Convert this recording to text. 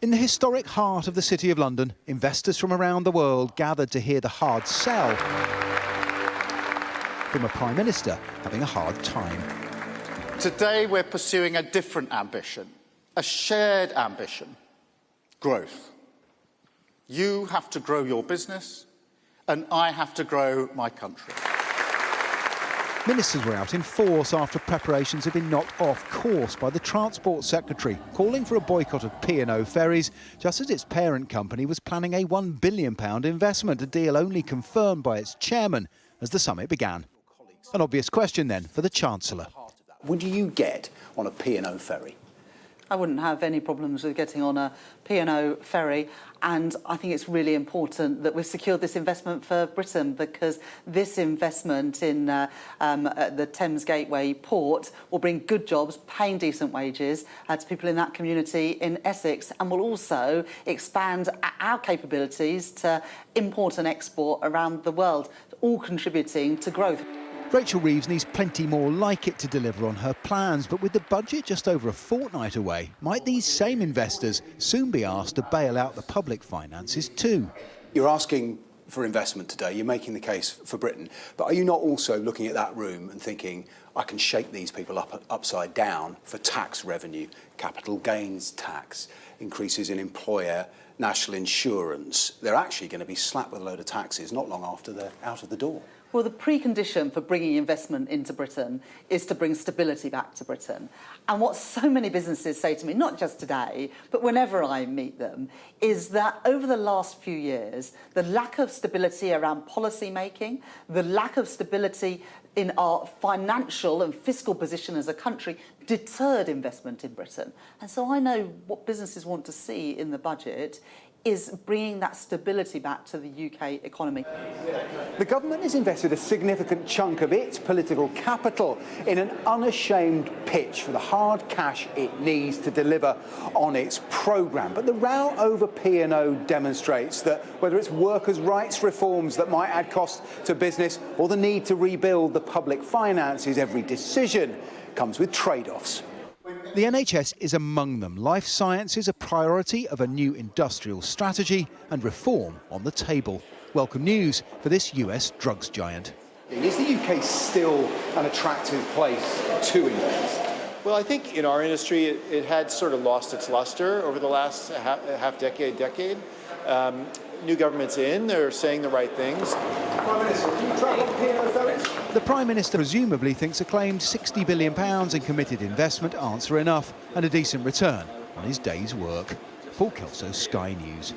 In the historic heart of the City of London, investors from around the world gathered to hear the hard sell from a Prime Minister having a hard time. Today we're pursuing a different ambition, a shared ambition: growth. You have to grow your business, and I have to grow my country. Ministers were out in force after preparations had been knocked off course by the Transport Secretary, calling for a boycott of P&O ferries, just as its parent company was planning a £1 billion investment, a deal only confirmed by its chairman as the summit began. An obvious question then for the Chancellor. Would you get on a P&O ferry? I wouldn't have any problems with getting on a P&O ferry, and I think it's really important that we've secured this investment for Britain, because this investment in the Thames Gateway port will bring good jobs, paying decent wages to people in that community in Essex, and will also expand our capabilities to import and export around the world, all contributing to growth. Rachel Reeves needs plenty more like it to deliver on her plans, but with the budget just over a fortnight away, might these same investors soon be asked to bail out the public finances too? You're asking for investment today, you're making the case for Britain, but are you not also looking at that room and thinking, I can shake these people upside down for tax revenue, capital gains tax, increases in employer national insurance? They're actually going to be slapped with a load of taxes not long after they're out of the door. Well, the precondition for bringing investment into Britain is to bring stability back to Britain. And what so many businesses say to me, not just today, but whenever I meet them, is that over the last few years, the lack of stability around policy making, the lack of stability in our financial and fiscal position as a country deterred investment in Britain. And so I know what businesses want to see in the budget is bringing that stability back to the UK economy. The government has invested a significant chunk of its political capital in an unashamed pitch for the hard cash it needs to deliver on its programme. But the row over P&O demonstrates that whether it's workers' rights reforms that might add cost to business or the need to rebuild the public finances, every decision comes with trade-offs. The NHS is among them. Life sciences a priority of a new industrial strategy, and reform on the table. Welcome news for this US drugs giant. Is the UK still an attractive place to invest? Well, I think in our industry it had sort of lost its luster over the last half decade. New government's in, they're saying the right things. Prime Minister, can you travel on P&O ferries? The Prime Minister presumably thinks a claimed £60 billion in committed investment answer enough and a decent return on his day's work. Paul Kelso, Sky News.